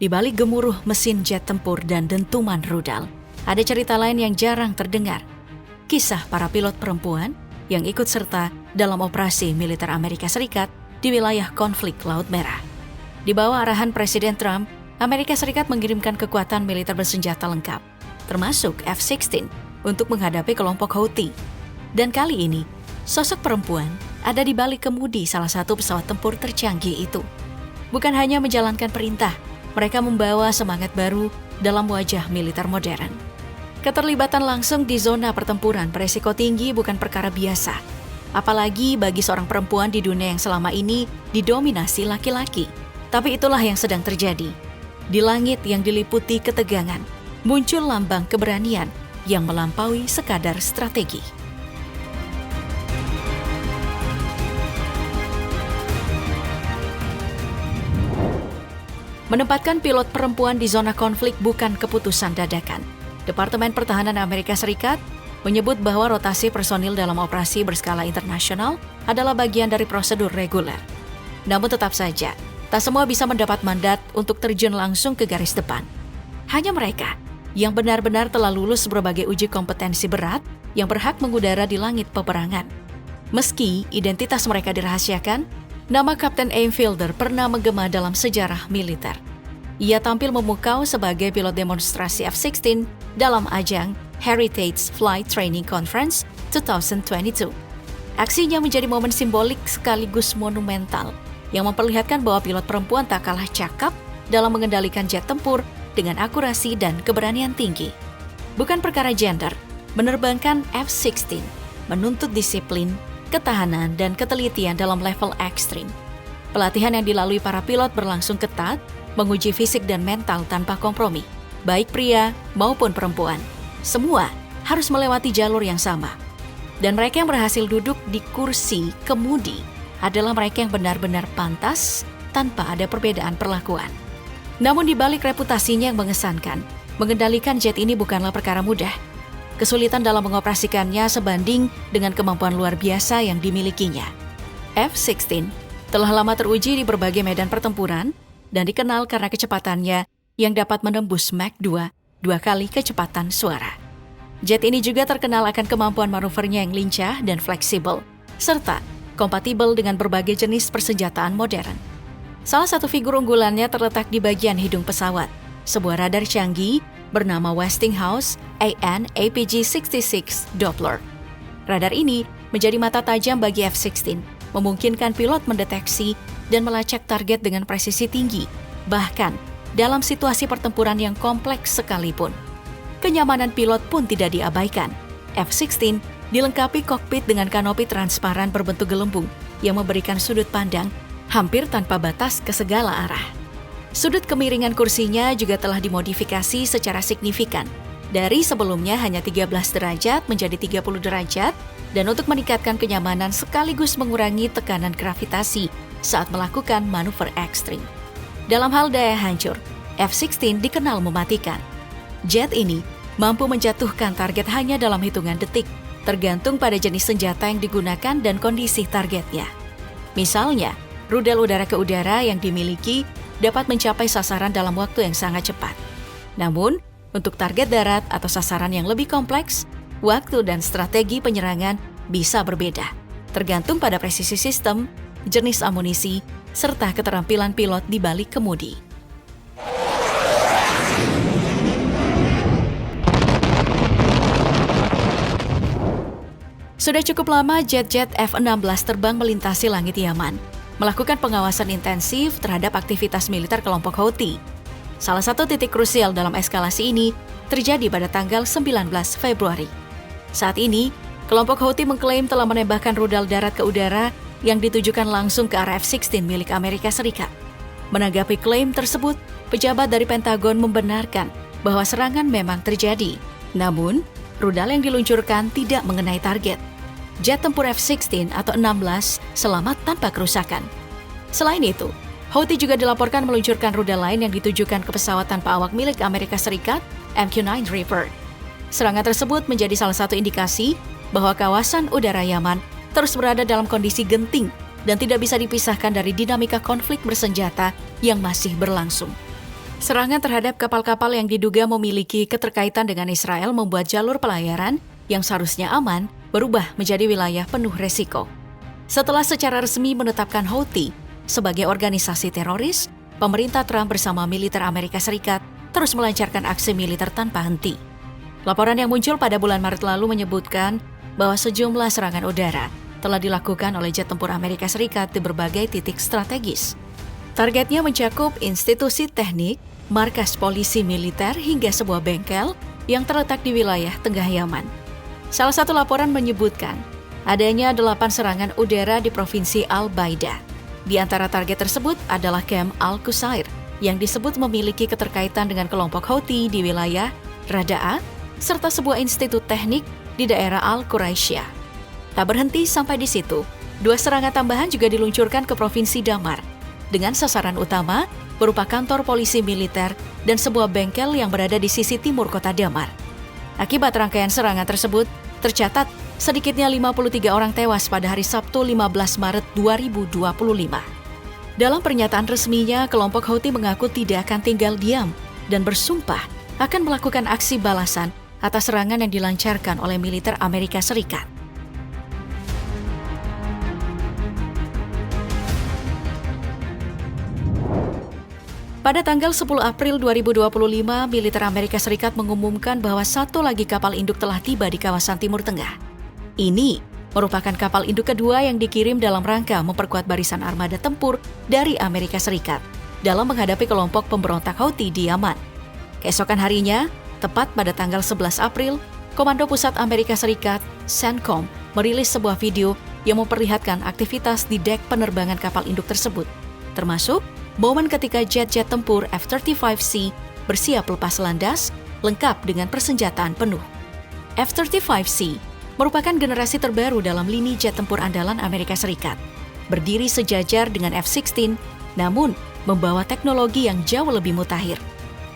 Di balik gemuruh mesin jet tempur dan dentuman rudal, ada cerita lain yang jarang terdengar. Kisah para pilot perempuan yang ikut serta dalam operasi militer Amerika Serikat di wilayah konflik Laut Merah. Di bawah arahan Presiden Trump, Amerika Serikat mengirimkan kekuatan militer bersenjata lengkap, termasuk F-16, untuk menghadapi kelompok Houthi. Dan kali ini, sosok perempuan ada di balik kemudi salah satu pesawat tempur tercanggih itu. Bukan hanya menjalankan perintah, mereka membawa semangat baru dalam wajah militer modern. Keterlibatan langsung di zona pertempuran beresiko tinggi bukan perkara biasa. Apalagi bagi seorang perempuan di dunia yang selama ini didominasi laki-laki. Tapi itulah yang sedang terjadi. Di langit yang diliputi ketegangan, muncul lambang keberanian yang melampaui sekadar strategi. Menempatkan pilot perempuan di zona konflik bukan keputusan dadakan. Departemen Pertahanan Amerika Serikat menyebut bahwa rotasi personil dalam operasi berskala internasional adalah bagian dari prosedur reguler. Namun tetap saja, tak semua bisa mendapat mandat untuk terjun langsung ke garis depan. Hanya mereka yang benar-benar telah lulus berbagai uji kompetensi berat yang berhak mengudara di langit peperangan. Meski identitas mereka dirahasiakan, nama Kapten Aim Fielder pernah menggema dalam sejarah militer. Ia tampil memukau sebagai pilot demonstrasi F-16 dalam ajang Heritage Flight Training Conference 2022. Aksinya menjadi momen simbolik sekaligus monumental yang memperlihatkan bahwa pilot perempuan tak kalah cakap dalam mengendalikan jet tempur dengan akurasi dan keberanian tinggi. Bukan perkara gender, menerbangkan F-16 menuntut disiplin, ketahanan, dan ketelitian dalam level ekstrim. Pelatihan yang dilalui para pilot berlangsung ketat, menguji fisik dan mental tanpa kompromi. Baik pria maupun perempuan, semua harus melewati jalur yang sama. Dan mereka yang berhasil duduk di kursi kemudi adalah mereka yang benar-benar pantas tanpa ada perbedaan perlakuan. Namun di balik reputasinya yang mengesankan, mengendalikan jet ini bukanlah perkara mudah. Kesulitan dalam mengoperasikannya sebanding dengan kemampuan luar biasa yang dimilikinya. F-16 telah lama teruji di berbagai medan pertempuran dan dikenal karena kecepatannya yang dapat menembus Mach 2 kali kecepatan suara. Jet ini juga terkenal akan kemampuan manuvernya yang lincah dan fleksibel, serta kompatibel dengan berbagai jenis persenjataan modern. Salah satu figur unggulannya terletak di bagian hidung pesawat, sebuah radar canggih bernama Westinghouse AN/APG-66 Doppler. Radar ini menjadi mata tajam bagi F-16, memungkinkan pilot mendeteksi dan melacak target dengan presisi tinggi, bahkan dalam situasi pertempuran yang kompleks sekalipun. Kenyamanan pilot pun tidak diabaikan. F-16 dilengkapi kokpit dengan kanopi transparan berbentuk gelembung yang memberikan sudut pandang hampir tanpa batas ke segala arah. Sudut kemiringan kursinya juga telah dimodifikasi secara signifikan. Dari sebelumnya hanya 13 derajat menjadi 30 derajat, dan untuk meningkatkan kenyamanan sekaligus mengurangi tekanan gravitasi saat melakukan manuver ekstrim. Dalam hal daya hancur, F-16 dikenal mematikan. Jet ini mampu menjatuhkan target hanya dalam hitungan detik, tergantung pada jenis senjata yang digunakan dan kondisi targetnya. Misalnya, rudal udara ke udara yang dimiliki dapat mencapai sasaran dalam waktu yang sangat cepat. Namun, untuk target darat atau sasaran yang lebih kompleks, waktu dan strategi penyerangan bisa berbeda, tergantung pada presisi sistem, jenis amunisi, serta keterampilan pilot di balik kemudi. Sudah cukup lama jet-jet F-16 terbang melintasi langit Yaman, melakukan pengawasan intensif terhadap aktivitas militer kelompok Houthi. Salah satu titik krusial dalam eskalasi ini terjadi pada tanggal 19 Februari. Saat ini, kelompok Houthi mengklaim telah menembakkan rudal darat ke udara yang ditujukan langsung ke arah F-16 milik Amerika Serikat. Menanggapi klaim tersebut, pejabat dari Pentagon membenarkan bahwa serangan memang terjadi. Namun, rudal yang diluncurkan tidak mengenai target. Jet tempur F-16 atau 16 selamat tanpa kerusakan. Selain itu, Houthi juga dilaporkan meluncurkan rudal lain yang ditujukan ke pesawat tanpa awak milik Amerika Serikat, MQ-9 Reaper. Serangan tersebut menjadi salah satu indikasi bahwa kawasan udara Yaman terus berada dalam kondisi genting dan tidak bisa dipisahkan dari dinamika konflik bersenjata yang masih berlangsung. Serangan terhadap kapal-kapal yang diduga memiliki keterkaitan dengan Israel membuat jalur pelayaran yang seharusnya aman berubah menjadi wilayah penuh resiko. Setelah secara resmi menetapkan Houthi sebagai organisasi teroris, pemerintah Trump bersama militer Amerika Serikat terus melancarkan aksi militer tanpa henti. Laporan yang muncul pada bulan Maret lalu menyebutkan bahwa sejumlah serangan udara telah dilakukan oleh jet tempur Amerika Serikat di berbagai titik strategis. Targetnya mencakup institusi teknik, markas polisi militer hingga sebuah bengkel yang terletak di wilayah Tengah Yaman. Salah satu laporan menyebutkan adanya 8 serangan udara di Provinsi Al-Baida. Di antara target tersebut adalah Camp Al-Qusair yang disebut memiliki keterkaitan dengan kelompok Houthi di wilayah Rada'a, serta sebuah institut teknik di daerah Al-Quraisyah. Tak berhenti sampai di situ, 2 serangan tambahan juga diluncurkan ke Provinsi Damar, dengan sasaran utama berupa kantor polisi militer dan sebuah bengkel yang berada di sisi timur kota Damar. Akibat rangkaian serangan tersebut, tercatat sedikitnya 53 orang tewas pada hari Sabtu 15 Maret 2025. Dalam pernyataan resminya, kelompok Houthi mengaku tidak akan tinggal diam dan bersumpah akan melakukan aksi balasan atas serangan yang dilancarkan oleh militer Amerika Serikat. Pada tanggal 10 April 2025, militer Amerika Serikat mengumumkan bahwa satu lagi kapal induk telah tiba di kawasan Timur Tengah. Ini merupakan kapal induk kedua yang dikirim dalam rangka memperkuat barisan armada tempur dari Amerika Serikat dalam menghadapi kelompok pemberontak Houthi di Yaman. Keesokan harinya, tepat pada tanggal 11 April, Komando Pusat Amerika Serikat, CENTCOM, merilis sebuah video yang memperlihatkan aktivitas di dek penerbangan kapal induk tersebut, termasuk momen ketika jet-jet tempur F-35C bersiap lepas landas, lengkap dengan persenjataan penuh. F-35C merupakan generasi terbaru dalam lini jet tempur andalan Amerika Serikat. Berdiri sejajar dengan F-16, namun membawa teknologi yang jauh lebih mutakhir.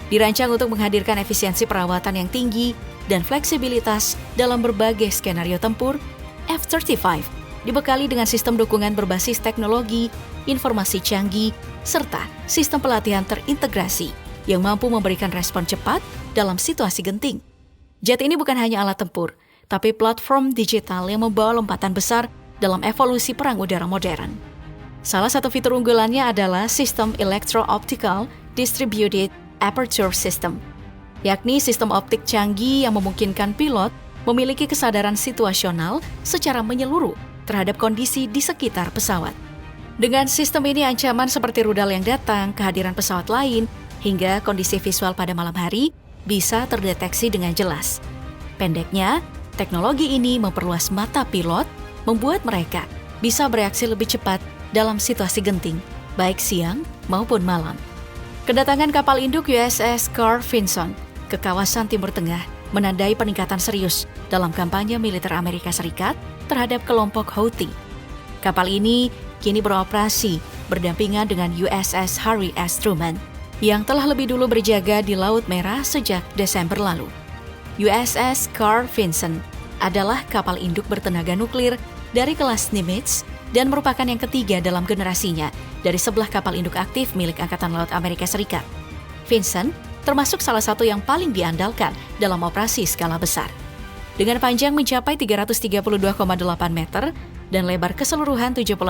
Dirancang untuk menghadirkan efisiensi perawatan yang tinggi dan fleksibilitas dalam berbagai skenario tempur, F-35 dibekali dengan sistem dukungan berbasis teknologi, informasi canggih, serta sistem pelatihan terintegrasi yang mampu memberikan respon cepat dalam situasi genting. Jet ini bukan hanya alat tempur, tapi platform digital yang membawa lompatan besar dalam evolusi perang udara modern. Salah satu fitur unggulannya adalah sistem Electro-Optical Distributed Aperture System, yakni sistem optik canggih yang memungkinkan pilot memiliki kesadaran situasional secara menyeluruh terhadap kondisi di sekitar pesawat. Dengan sistem ini, ancaman seperti rudal yang datang, kehadiran pesawat lain, hingga kondisi visual pada malam hari bisa terdeteksi dengan jelas. Pendeknya, teknologi ini memperluas mata pilot, membuat mereka bisa bereaksi lebih cepat dalam situasi genting, baik siang maupun malam. Kedatangan kapal induk USS Carl Vinson ke kawasan Timur Tengah menandai peningkatan serius dalam kampanye militer Amerika Serikat terhadap kelompok Houthi. Kapal ini kini beroperasi berdampingan dengan USS Harry S. Truman yang telah lebih dulu berjaga di Laut Merah sejak Desember lalu. USS Carl Vinson adalah kapal induk bertenaga nuklir dari kelas Nimitz dan merupakan yang ketiga dalam generasinya dari 11 kapal induk aktif milik Angkatan Laut Amerika Serikat. Vinson termasuk salah satu yang paling diandalkan dalam operasi skala besar. Dengan panjang mencapai 332,8 meter dan lebar keseluruhan 76,8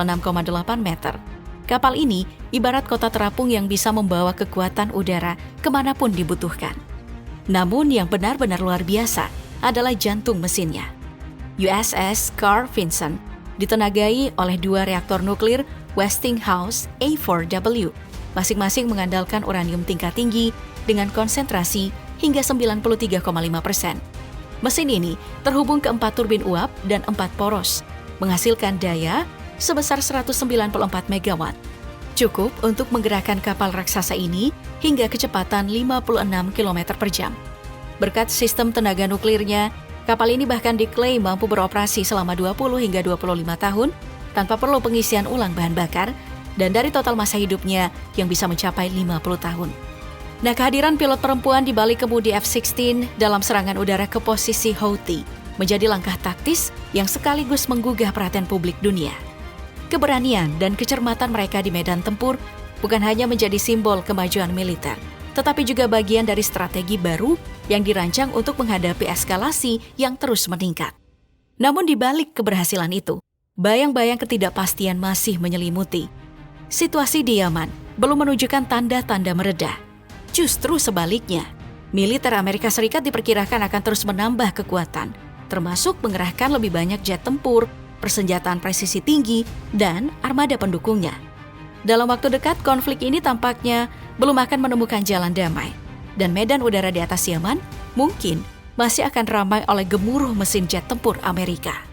meter, kapal ini ibarat kota terapung yang bisa membawa kekuatan udara kemanapun dibutuhkan. Namun yang benar-benar luar biasa adalah jantung mesinnya. USS Carl Vinson ditenagai oleh 2 reaktor nuklir Westinghouse A4W, masing-masing mengandalkan uranium tingkat tinggi dengan konsentrasi hingga 93,5%. Mesin ini terhubung ke 4 turbin uap dan 4 poros, menghasilkan daya sebesar 194 MW. Cukup untuk menggerakkan kapal raksasa ini hingga kecepatan 56 km per jam. Berkat sistem tenaga nuklirnya, kapal ini bahkan diklaim mampu beroperasi selama 20 hingga 25 tahun tanpa perlu pengisian ulang bahan bakar, dan dari total masa hidupnya yang bisa mencapai 50 tahun. Nah, kehadiran pilot perempuan di balik kemudi F-16 dalam serangan udara ke posisi Houthi menjadi langkah taktis yang sekaligus menggugah perhatian publik dunia. Keberanian dan kecermatan mereka di medan tempur bukan hanya menjadi simbol kemajuan militer, tetapi juga bagian dari strategi baru yang dirancang untuk menghadapi eskalasi yang terus meningkat. Namun di balik keberhasilan itu, bayang-bayang ketidakpastian masih menyelimuti. Situasi di Yaman belum menunjukkan tanda-tanda mereda. Justru sebaliknya, militer Amerika Serikat diperkirakan akan terus menambah kekuatan, termasuk mengerahkan lebih banyak jet tempur, persenjataan presisi tinggi, dan armada pendukungnya. Dalam waktu dekat, konflik ini tampaknya belum akan menemukan jalan damai, dan medan udara di atas Yaman mungkin masih akan ramai oleh gemuruh mesin jet tempur Amerika.